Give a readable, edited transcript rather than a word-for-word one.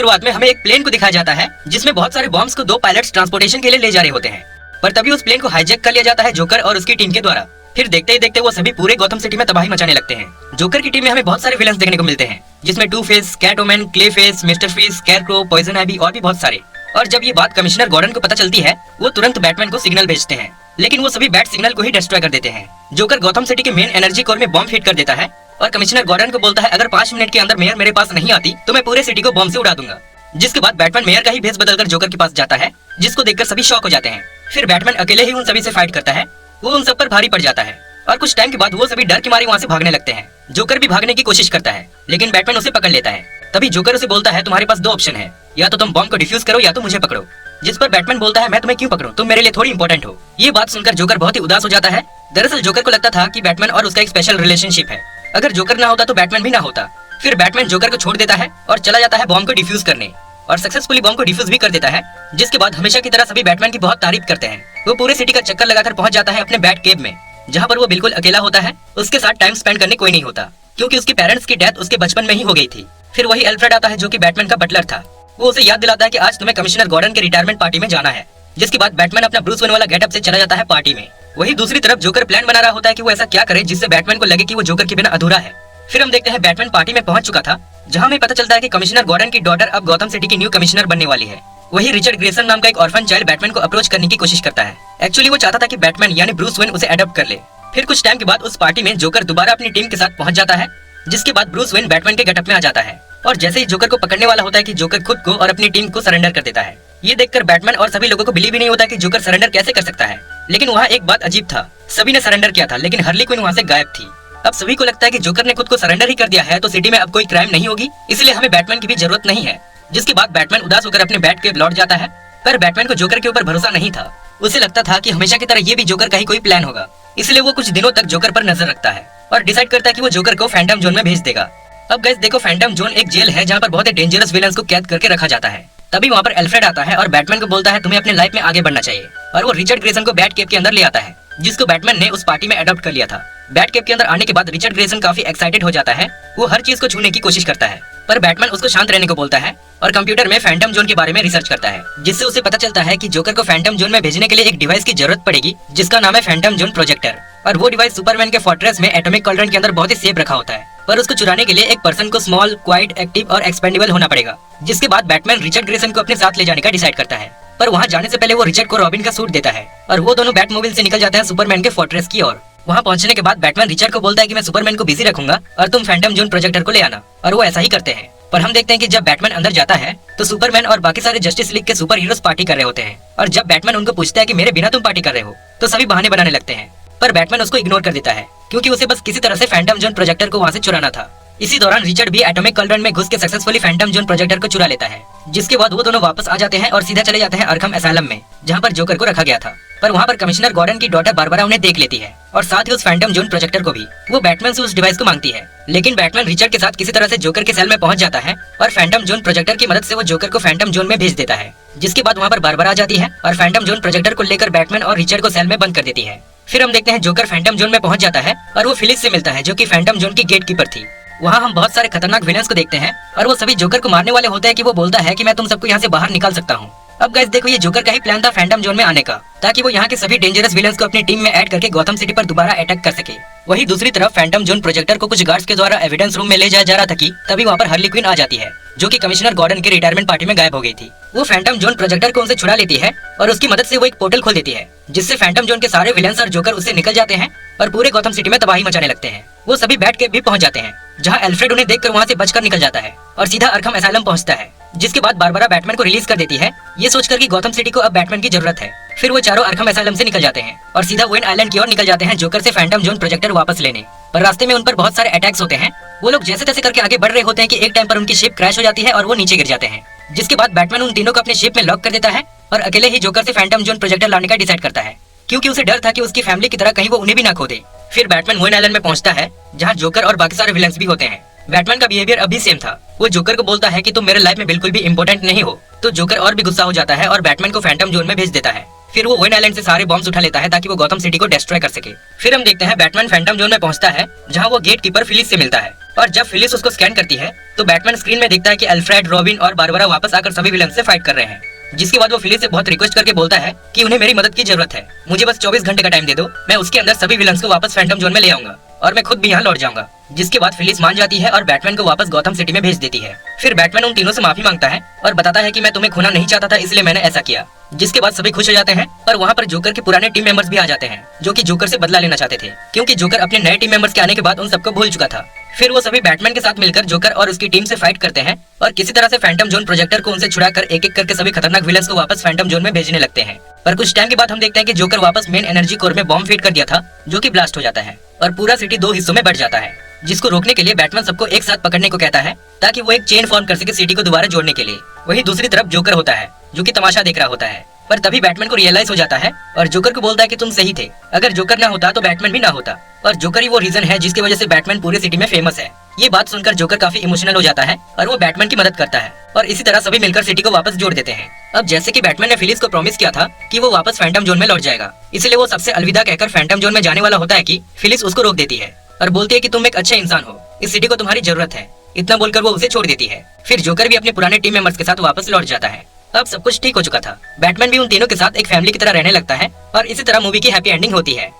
शुरुआत में हमें एक प्लेन को दिखाया जाता है जिसमें बहुत सारे बॉम्ब्स को दो पायलट्स ट्रांसपोर्टेशन के लिए ले जा रहे होते हैं, पर तभी उस प्लेन को हाईजैक कर लिया जाता है जोकर और उसकी टीम के द्वारा। फिर देखते ही देखते वो सभी पूरे गॉथम सिटी में तबाही मचाने लगते हैं। जोकर की टीम में हमें बहुत सारे विलन्स देखने को मिलते हैं, जिसमें two face, Catwoman, Clayface, Mister Freeze, Scarecrow, Poison Ivy और भी बहुत सारे। और जब ये बात कमिश्नर गॉर्डन को पता चलती है, वो तुरंत बैटमैन को सिग्नल भेजते हैं, लेकिन वो सभी बैट सिग्नल को ही डिस्ट्रॉय कर देते हैं। जोकर गॉथम सिटी के मेन एनर्जी कोर में बॉम्ब हिट कर देता है और कमिश्नर गॉर्डन को बोलता है अगर 5 मिनट के अंदर मेयर मेरे पास नहीं आती तो मैं पूरे सिटी को बॉम्ब से उड़ा दूंगा। जिसके बाद बैटमैन मेयर का ही भेस बदलकर जोकर के पास जाता है, जिसको देखकर सभी शॉक हो जाते हैं। फिर बैटमैन अकेले ही उन सभी से फाइट करता है। वो उन सब पर भारी पड़ जाता है और कुछ टाइम के बाद वो सभी डर के मारे वहाँ से भागने लगते हैं। जोकर भी भागने की कोशिश करता है, लेकिन बैटमैन उसे पकड़ लेता है। तभी जोकर उसे बोलता है तुम्हारे पास 2 ऑप्शन है, या तो तुम बॉम्ब को डिफ्यूज करो या तो मुझे पकड़ो। जिस पर बैटमैन बोलता है मैं तुम्हें क्यों पकड़ूं, तुम मेरे लिए थोड़ी इंपॉर्टेंट हो। ये बात सुनकर जोकर बहुत ही उदास हो जाता है। दरअसल जोकर को लगता था कि बैटमैन और उसका एक स्पेशल रिलेशनशिप है, अगर जोकर ना होता तो बैटमैन भी ना होता। फिर बैटमैन जोकर को छोड़ देता है और चला जाता है बॉम्ब को डिफ्यूज करने, और सक्सेसफुली बॉम्ब को डिफ्यूज भी कर देता है। जिसके बाद हमेशा की तरह सभी बैटमैन की बहुत तारीफ करते हैं। वो पूरे सिटी का चक्कर लगाकर पहुंच जाता है अपने बैट केव में, जहाँ पर वो बिल्कुल अकेला होता है। उसके साथ टाइम स्पेंड करने कोई नहीं होता, क्योंकि उसके पेरेंट्स की डेथ उसके बचपन में ही हो गई थी। फिर वही एल्फ्रेड आता है जो कि बैटमैन का बटलर था। वो उसे याद दिलाता है कि आज तुम्हें कमिश्नर गॉर्डन के रिटायरमेंट पार्टी में जाना है। जिसके बाद बैटमैन अपना ब्रूस वेन वाला गेटअप से चला जाता है पार्टी में। वही दूसरी तरफ जोकर प्लान बना रहा होता है कि वो ऐसा क्या करे जिससे बैटमैन को लगे कि वो जोकर के बिना अधूरा है। फिर हम देखते हैं बैटमैन पार्टी में पहुंच चुका था, जहां हमें पता चलता है कि कमिश्नर गॉर्डन की डॉटर अब गॉथम सिटी की न्यू कमिश्नर बनने वाली है। वही रिचर्ड ग्रेसन नाम का एक ऑर्फन चाइल्ड बैटमैन को अप्रोच करने की कोशिश करता है। एक्चुअली वो चाहता था कि बैटमैन यानी ब्रूस वेन उसे अडॉप्ट कर ले। फिर कुछ टाइम के बाद उस पार्टी में जोकर दोबारा अपनी टीम के साथ पहुंच जाता है, जिसके बाद ब्रूस वेन बैटमैन के गेटअप में आ जाता है और जैसे ही जोकर को पकड़ने वाला होता है कि जोकर खुद को और अपनी टीम को सरेंडर कर देता है। ये देखकर बैटमैन और सभी लोगों को बिलीव ही नहीं होता कि जोकर सरेंडर कैसे कर सकता है। लेकिन वहाँ एक बात अजीब था, सभी ने सरेंडर किया था लेकिन हार्ली क्विन वहाँ से गायब थी। अब सभी को लगता है कि जोकर ने खुद को सरेंडर ही कर दिया है तो सिटी में अब कोई क्राइम नहीं होगी, इसलिए हमें बैटमैन की भी जरूरत नहीं है। जिसके बाद बैटमैन उदास होकर अपने बैट के लौट जाता है, पर बैटमैन को जोकर के ऊपर भरोसा नहीं था। उसे लगता था कि हमेशा की तरह ये भी जोकर का ही कोई प्लान होगा, इसलिए वो कुछ दिनों तक जोकर पर नजर रखता है और डिसाइड करता है कि वो जोकर को फैंटम जोन में भेज देगा। अब गाइस देखो, फैंटम जोन एक जेल है जहाँ पर बहुत ही डेंजरस विलन्स को कैद करके रखा जाता है। तभी वहाँ पर एल्फ्रेड आता है और बैटमैन को बोलता है तुम्हें अपने लाइफ में आगे बढ़ना चाहिए, और वो रिचर्ड ग्रेसन को बैट केव के अंदर ले आता है, जिसको बैटमैन ने उस पार्टी में अडॉप्ट कर लिया था। बैट केव के अंदर आने के बाद रिचर्ड ग्रेसन काफी एक्साइटेड हो जाता है। वो हर चीज को छूने की कोशिश करता है, पर बैटमैन उसको शांत रहने को बोलता है और कंप्यूटर में फैंटम जोन के बारे में रिसर्च करता है, जिससे उसे पता चलता है कि जोकर को फैंटम जोन में भेजने के लिए एक डिवाइस की जरूरत पड़ेगी, जिसका नाम है फैंटम जोन प्रोजेक्टर। और वो डिवाइस सुपरमैन के फोर्ट्रेस में एटॉमिक कॉल्ड्रन के अंदर बहुत ही सेफ रखा होता है, पर उसको चुराने के लिए एक पर्सन को स्मॉल, क्वाइट, एक्टिव और एक्सपेंडेबल होना पड़ेगा। जिसके बाद बैटमैन रिचर्ड ग्रेसन को अपने साथ ले जाने का डिसाइड करता है, पर वहाँ जाने से पहले वो रिचर्ड को रॉबिन का सूट देता है और वो दोनों बैटमोबाइल से निकल जाते हैं सुपरमैन के फोर्ट्रेस की ओर। वहाँ पहुंचने के बाद बैटमैन रिचर्ड को बोलता है कि मैं सुपरमैन को बिजी रखूंगा और तुम फैंटम जोन प्रोजेक्टर को ले आना, और वो ऐसा ही करते हैं। पर हम देखते हैं कि जब बैटमैन अंदर जाता है तो सुपरमैन और बाकी सारे जस्टिस लीग के सुपर हीरोज पार्टी कर रहे होते हैं, और जब बैटमैन उनको पूछता है कि मेरे बिना तुम पार्टी कर रहे हो, तो सभी बहाने बनाने लगते हैं। पर बैटमैन उसको इग्नोर कर देता है, क्योंकि उसे बस किसी तरह से फैंटम जोन प्रोजेक्टर को वहाँ से चुराना था। इसी दौरान रिचर्ड भी एटॉमिक कॉल्ड्रन में घुस के सक्सेसफुली फैंटम जोन प्रोजेक्टर को चुरा लेता है। जिसके बाद वो दोनों वापस आ जाते हैं और सीधा चले जाते हैं अर्खम एसाइलम में, जहाँ पर जोकर को रखा गया था। पर वहाँ पर कमिश्नर गॉर्डन की डॉटर बारबरा उन्हें देख लेती है और साथ ही उस फैंटम जोन प्रोजेक्टर को भी। वो बैटमैन से उस डिवाइस को मांगती है, लेकिन बैटमैन रिचर्ड के साथ किसी तरह से जोकर के सेल में पहुंच जाता है और फैंटम जोन प्रोजेक्टर की मदद से वो जोकर को फैंटम जोन में भेज देता है। जिसके बाद वहाँ पर बारबरा आ जाती है और फैंटम जोन प्रोजेक्टर को लेकर बैटमैन और रिचर्ड को सेल में बंद कर देती है। फिर हम देखते हैं जोकर फैंटम जोन में पहुंच जाता है और वो फिलिस से मिलता है, जो कि फैंटम जोन की गेट कीपर थी। वहाँ हम बहुत सारे खतरनाक विलन्स को देखते हैं और वो सभी जोकर को मारने वाले होते हैं कि वो बोलता है कि मैं तुम सबको यहाँ से बाहर निकाल सकता हूँ। अब गाइस देखो, ये जोकर का ही प्लान था फैंटम जोन में आने का, ताकि वो यहाँ के सभी डेंजरस विलन्स को अपनी टीम में ऐड करके गॉथम सिटी पर दोबारा अटैक कर सके। वही दूसरी तरफ फैंटम जोन प्रोजेक्टर को कुछ गार्ड्स के द्वारा एविडेंस रूम में ले जाया जा रहा था कि तभी वहाँ पर हार्ली क्विन आ जाती है, जो कि कमिश्नर गॉर्डन के रिटायरमेंट पार्टी में गायब हो गई थी। वो फैंटम जोन प्रोजेक्टर को उनसे छुड़ा लेती है और उसकी मदद से वो एक पोर्टल खोल देती है, जिससे फैंटम जोन के सारे विलन्स और जोकर उससे निकल जाते हैं और पूरे गॉथम सिटी में तबाही मचाने लगते हैं। वो सभी बैट के भी पहुंच जाते हैं, जहां एल्फ्रेड उन्हें देखकर वहां से बचकर निकल जाता है और सीधा अर्खम एसाइलम पहुंचता है। जिसके बाद बारबरा बैटमैन को रिलीज कर देती है, ये सोचकर कि गॉथम सिटी को अब बैटमैन की जरूरत है। फिर वो चारों अर्खम एसाइलम से निकल जाते हैं और सीधा वेन आइलैंड की ओर निकल जाते हैं जोकर से फैंटम जोन प्रोजेक्टर वापस लेने। पर रास्ते में उन पर बहुत सारे अटैक्स होते हैं। वो लोग जैसे तैसे करके आगे बढ़ रहे होते हैं कि एक टाइम पर उनकी शिप क्रैश हो जाती है और वो नीचे गिर जाते हैं। जिसके बाद बैटमैन उन तीनों को अपने शिप में लॉक कर देता है और अकेले ही जोकर से फैंटम जोन प्रोजेक्टर लाने का डिसाइड करता है, क्योंकि उसे डर था कि उसकी फैमिली की तरह कहीं वो उन्हें भी ना खो दे। फिर बैटमैन वेन आइलैंड में पहुंचता है, जहाँ जोकर और बाकी सारे विलन्स भी होते हैं। बैटमैन का बिहेवियर अभी सेम था। वो जोकर को बोलता है कि तुम मेरे लाइफ में बिल्कुल भी इंपॉर्टेंट नहीं हो, तो जोकर और भी गुस्सा हो जाता है और बैटमैन को फैंटम जोन में भेज देता है। फिर वो वेन आइलैंड से सारे बॉम्ब्स उठा लेता है ताकि वो गॉथम सिटी को डिस्ट्रॉय कर सके। फिर हम देखते हैं बैटमैन फैंटम जोन में पहुंचता है, जहां वो गेट कीपर फिलिस से मिलता है। और जब फिलिस उसको स्कैन करती है तो बैटमैन स्क्रीन में देखता है कि अल्फ्रेड, रॉबिन और बारबरा वापस आकर सभी विलन से फाइट कर रहे हैं। जिसके बाद वो फिलिस से बहुत रिक्वेस्ट करके बोलता है कि उन्हें मेरी मदद की जरूरत है, मुझे बस 24 घंटे का टाइम दे दो, मैं उसके अंदर सभी विलन्स को वापस फैंटम जोन में ले आऊंगा और मैं खुद भी यहाँ लौट जाऊंगा। जिसके बाद फिलिस मान जाती है और बैटमैन को वापस गॉथम सिटी में भेज देती है। फिर बैटमैन उन तीनों से माफी मांगता है और बताता है कि मैं तुम्हें खोना नहीं चाहता था, इसलिए मैंने ऐसा किया। जिसके बाद सभी खुश हो जाते हैं और वहाँ पर जोकर के पुराने टीम मेंबर्स भी आ जाते हैं, जो कि जोकर से बदला लेना चाहते थे, क्योंकि जोकर अपने नए टीम मेंबर्स के आने के बाद उन सबको भूल चुका था। फिर वो सभी बैटमैन के साथ मिलकर जोकर और उसकी टीम से फाइट करते हैं और किसी तरह से फैंटम जोन प्रोजेक्टर को उनसे छुड़ाकर एक एक करके सभी खतरनाक विलन्स को वापस फैंटम जोन में भेजने लगते हैं। पर कुछ टाइम के बाद हम देखते हैं कि जोकर वापस मेन एनर्जी कोर में बॉम्ब फीड कर दिया था, जो कि ब्लास्ट हो जाता है और पूरा सिटी 2 हिस्सों में बट जाता है। जिसको रोकने के लिए बैटमैन सबको एक साथ पकड़ने को कहता है ताकि वो एक चेन फॉर्म कर सके सिटी को दोबारा जोड़ने के लिए। वहीं दूसरी तरफ जोकर होता है, जो कि तमाशा देख रहा होता है। पर तभी बैटमैन को रियलाइज हो जाता है और जोकर को बोलता है कि तुम सही थे, अगर जोकर ना होता तो बैटमैन भी ना होता, और जोकर ही वो रीजन है जिसकी वजह से बैटमैन पूरे सिटी में फेमस है। ये बात सुनकर जोकर काफी इमोशनल हो जाता है और वो बैटमैन की मदद करता है और इसी तरह सभी मिलकर सिटी को वापस जोड़ देते हैं। अब जैसे कि बैटमैन ने फिलिस को प्रॉमिस किया था कि वो वापस फैंटम जोन में लौट जाएगा, इसलिए वो सबसे अलविदा कहकर फैंटम जोन में जाने वाला होता है कि फिलिस उसको रोक देती है और बोलती है कि तुम एक अच्छे इंसान हो, इस सिटी को तुम्हारी जरूरत है। इतना बोलकर वो उसे छोड़ देती है। फिर जोकर भी अपने पुराने टीम मेंबर्स के साथ वापस लौट जाता है। अब सब कुछ ठीक हो चुका था। बैटमैन भी उन तीनों के साथ एक फैमिली की तरह रहने लगता है और इसी तरह मूवी की हैप्पी एंडिंग होती है।